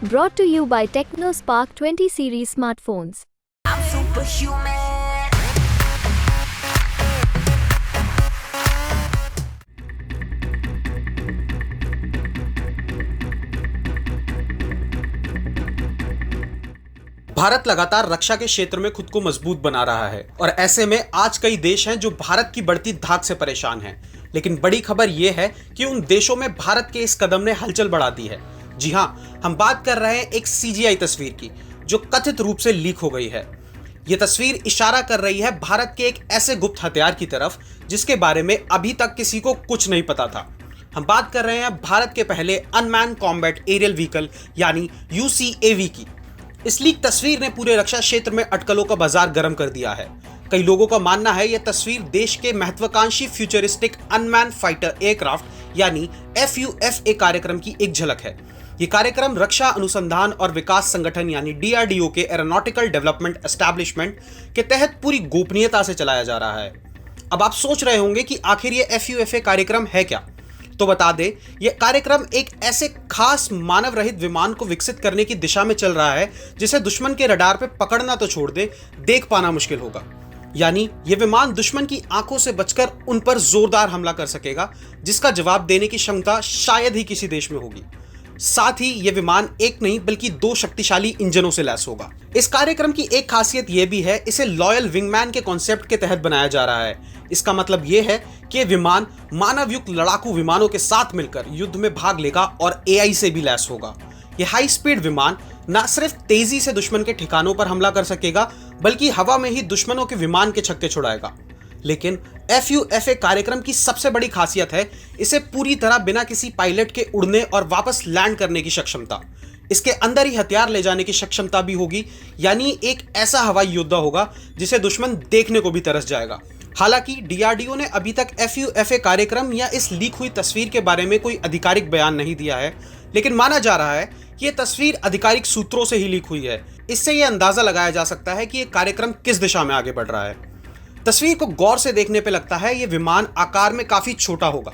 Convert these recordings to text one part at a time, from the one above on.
Brought to you by TechnoSpark 20 series smartphones. I'm superhuman. Bharat लगातार रक्षा के क्षेत्र में खुद को मजबूत बना रहा है और ऐसे में आज कई देश हैं जो भारत की बढ़ती धाक से परेशान हैं। लेकिन बड़ी खबर यह है कि उन देशों में भारत के इस कदम ने हलचल बढ़ा दी है। जी हां, हम बात कर रहे हैं एक सीजीआई तस्वीर की जो कथित रूप से लीक हो गई है। यह तस्वीर इशारा कर रही है भारत के एक ऐसे गुप्त हथियार की तरफ जिसके बारे में अभी तक किसी को कुछ नहीं पता था। हम बात कर रहे हैं भारत के पहले अनमैन कॉम्बैट एरियल व्हीकल यानी यूसीएवी की। इस लीक तस्वीर ने पूरे रक्षा क्षेत्र में अटकलों का बाजार गर्म कर दिया है। कई लोगों का मानना है यह तस्वीर देश के महत्वाकांक्षी फ्यूचरिस्टिक अनमैन फाइटर एयरक्राफ्ट यानी FUFA कार्यक्रम की एक झलक है। यह कार्यक्रम रक्षा अनुसंधान और विकास संगठन यानी DRDO के एरोनॉटिकल डेवलपमेंट एस्टैब्लिशमेंट के तहत पूरी गोपनीयता से चलाया जा रहा है। अब आप सोच रहे होंगे कि आखिर यह FUFA कार्यक्रम है क्या? तो बता दें, यह कार्यक्रम एक ऐसे खास मानव रहित विमान को विकसित करने की दिशा में चल रहा है जिसे दुश्मन के रडार पे पकड़ना तो छोड़ दे, देख पाना मुश्किल होगा। यानी यह विमान दुश्मन की आंखों से बचकर उन पर जोरदार हमला कर सकेगा जिसका जवाब देने की क्षमता शायद ही किसी देश में होगी। साथ ही यह विमान एक नहीं बल्कि 2 शक्तिशाली इंजनों से लैस होगा। इस कार्यक्रम की एक खासियत यह भी है, इसे लॉयल विंगमैन के कॉन्सेप्ट के तहत बनाया जा रहा है। इसका मतलब यह है कि विमान मानव युक्त लड़ाकू विमानों के साथ मिलकर युद्ध में भाग लेगा और AI से भी लैस होगा। यह हाई स्पीड विमान न सिर्फ तेजी से दुश्मन के ठिकानों पर हमला कर सकेगा बल्कि हवा में ही दुश्मनों के विमान के छक्के छुड़ाएगा। लेकिन FUFA कार्यक्रम की सबसे बड़ी खासियत है इसे पूरी तरह बिना किसी पायलट के उड़ने और वापस लैंड करने की क्षमता। इसके अंदर ही हथियार ले जाने की क्षमता भी होगी, यानी एक ऐसा हवाई योद्धा होगा जिसे दुश्मन देखने को भी तरस जाएगा। हालांकि DRDO ने अभी तक FUFA कार्यक्रम या इस लीक हुई तस्वीर के बारे में कोई आधिकारिक बयान नहीं दिया है, लेकिन माना जा रहा है कि यह तस्वीर आधिकारिक सूत्रों से ही लीक हुई है। इससे यह अंदाजा लगाया जा सकता है कि यह कार्यक्रम किस दिशा में आगे बढ़ रहा है। तस्वीर को गौर से देखने पे लगता है यह विमान आकार में काफी छोटा होगा।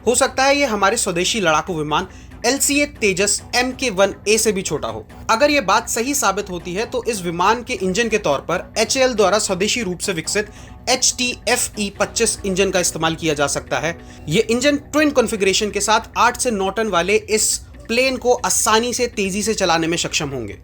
हो सकता है यह हमारे स्वदेशी लड़ाकू विमान LCA तेजस Mk1A से भी छोटा हो। अगर यह बात सही साबित होती है तो इस विमान के इंजन के तौर पर HAL द्वारा स्वदेशी रूप से विकसित HTFE-25 इंजन का इस्तेमाल किया जा सकता है। यह इंजन ट्विन कॉन्फ़िगरेशन के साथ 8 से 9 टन वाले इस प्लेन को आसानी से तेजी से चलाने में सक्षम होंगे।